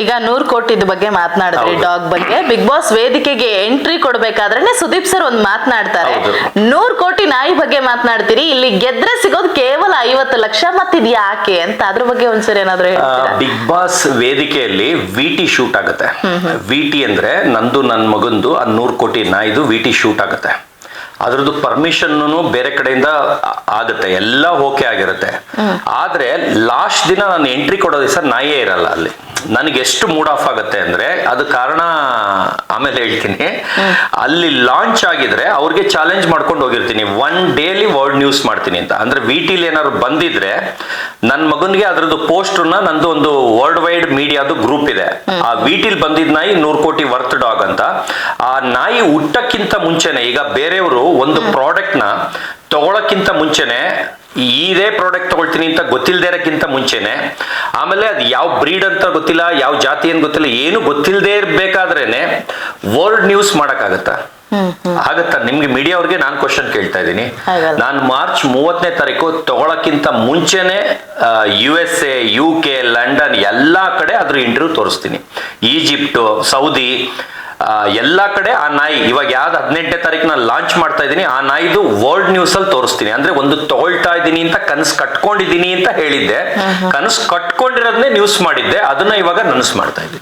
ಈಗ 100 ಕೋಟಿದ ಬಗ್ಗೆ ಮಾತನಾಡಿದ್ರಿ, ಡಾಗ್ ಬಗ್ಗೆ. ಬಿಗ್ ಬಾಸ್ ವೇದಿಕೆಗೆ ಎಂಟ್ರಿ ಕೊಡ್ಬೇಕಾದ್ರೆ ಸುದೀಪ್ ಸರ್ ಒಂದ್ ಮಾತನಾಡ್ತಾರೆ, 100 ಕೋಟಿ ನಾಯಿ ಬಗ್ಗೆ ಮಾತನಾಡ್ತೀರಿ, ಇಲ್ಲಿ ಗೆದ್ರೆ ಸಿಗೋದು ಕೇವಲ 50 ಲಕ್ಷ, ಮತ್ತಿದ್ ಯಾಕೆ ಅಂತ ಅದ್ರ ಬಗ್ಗೆ ಒಂದ್ಸರಿ ಏನಾದ್ರು ಹೇಳ್ತೀರಾ? ಬಿಗ್ ಬಾಸ್ ವೇದಿಕೆಯಲ್ಲಿ ವಿಟಿ ಶೂಟ್ ಆಗುತ್ತೆ. ವಿಟಿ ಅಂದ್ರೆ ನಂದು ನನ್ನ ಮಗಂದು 100 ಕೋಟಿ ನಾಯಿದು ವಿಟಿ ಶೂಟ್ ಆಗುತ್ತೆ. ಅದ್ರದ್ದು ಪರ್ಮಿಷನ್ ಬೇರೆ ಕಡೆಯಿಂದ ಆಗುತ್ತೆ, ಎಲ್ಲ ಓಕೆ ಆಗಿರುತ್ತೆ. ಆದ್ರೆ ಲಾಸ್ಟ್ ದಿನ ನಾನು ಎಂಟ್ರಿ ಕೊಡೋ ದಿವಸ ನಾಯೇ ಇರಲ್ಲ ಅಲ್ಲಿ. ನನಗೆ ಎಷ್ಟು ಮೂಡ್ ಆಫ್ ಆಗುತ್ತೆ ಅಂದ್ರೆ ಅದು ಕಾರಣ ಆಮೇಲೆ ಹೇಳ್ತೀನಿ. ಅಲ್ಲಿ ಲಾಂಚ್ ಆಗಿದ್ರೆ ಅವ್ರಿಗೆ ಚಾಲೆಂಜ್ ಮಾಡ್ಕೊಂಡು ಹೋಗಿರ್ತೀನಿ, 1 ಡೇಲಿ ವರ್ಲ್ಡ್ ನ್ಯೂಸ್ ಮಾಡ್ತೀನಿ ಅಂತ. ಅಂದ್ರೆ ವಿಟಿಲಿ ಏನಾದ್ರು ಬಂದಿದ್ರೆ ನನ್ನ ಮಗನಿಗೆ ಅದ್ರದ್ದು ಪೋಸ್ಟರ್ನ ನಂದು ಒಂದು ವರ್ಲ್ಡ್ ವೈಡ್ ಮೀಡಿಯಾದು ಗ್ರೂಪ್ ಇದೆ. ಆ ವಿಟಿಲ್ ಬಂದಿದ್ ನಾಯಿ 100 ಕೋಟಿ ವರ್ತ್ ಡಾಗ್ ಅಂತ. ಆ ನಾಯಿ ಹುಟ್ಟಕ್ಕಿಂತ ಮುಂಚೆನೆ, ಈಗ ಬೇರೆಯವರು ಒಂದು ಪ್ರಾಡಕ್ಟ್ ನ ತಗೊಳಕ್ಕಿಂತ ಮುಂಚೆನೆ ಇದೇ ಪ್ರಾಡಕ್ಟ್ ತಗೊಳ್ತೀನಿ ಅಂತ ಗೊತ್ತಿಲ್ಲದೆ ಇರೋಕ್ಕಿಂತ ಮುಂಚೆನೆ, ಆಮೇಲೆ ಅದು ಯಾವ ಬ್ರೀಡ್ ಅಂತ ಗೊತ್ತಿಲ್ಲ, ಯಾವ ಜಾತಿ ಅಂತ ಗೊತ್ತಿಲ್ಲ, ಏನು ಗೊತ್ತಿಲ್ಲದೆ ಇರ್ಬೇಕಾದ್ರೇನೆ ವರ್ಲ್ಡ್ ನ್ಯೂಸ್ ಮಾಡಕ್ಕಾಗತ್ತಾ? ಆಗತ್ತಾ? ನಿಮ್ಗೆ ಮೀಡಿಯಾ ಅವ್ರಿಗೆ ನಾನು ಕ್ವಶನ್ ಕೇಳ್ತಾ ಇದ್ದೀನಿ. ನಾನು ಮಾರ್ಚ್ 30ನೇ ತಾರೀಕು ತಗೊಳಕ್ಕಿಂತ ಮುಂಚೆನೆ USA, UK, ಲಂಡನ್ ಎಲ್ಲಾ ಕಡೆ ಅದ್ರ ಇಂಟರ್ವ್ಯೂ ತೋರಿಸ್ತೀನಿ. ಈಜಿಪ್ಟ್, ಸೌದಿ ಎಲ್ಲಾ ಕಡೆ ಆ ನಾಯಿ ಇವಾಗ ಯಾವ್ದು 18ನೇ ತಾರೀಕು ನಾನು ಲಾಂಚ್ ಮಾಡ್ತಾ ಇದ್ದೀನಿ, ಆ ನಾಯಿದು ವರ್ಲ್ಡ್ ನ್ಯೂಸ್ ಅಲ್ಲಿ ತೋರಿಸ್ತೀನಿ. ಅಂದ್ರೆ ಒಂದು ತಗೊಳ್ತಾ ಇದ್ದೀನಿ ಅಂತ ಕನಸು ಕಟ್ಕೊಂಡಿದ್ದೀನಿ ಅಂತ ಹೇಳಿದ್ದೆ, ಕನಸು ಕಟ್ಕೊಂಡಿರೋದನ್ನೇ ನ್ಯೂಸ್ ಮಾಡಿದ್ದೆ, ಅದನ್ನ ಇವಾಗ ನನಸು ಮಾಡ್ತಾ ಇದ್ದೀನಿ.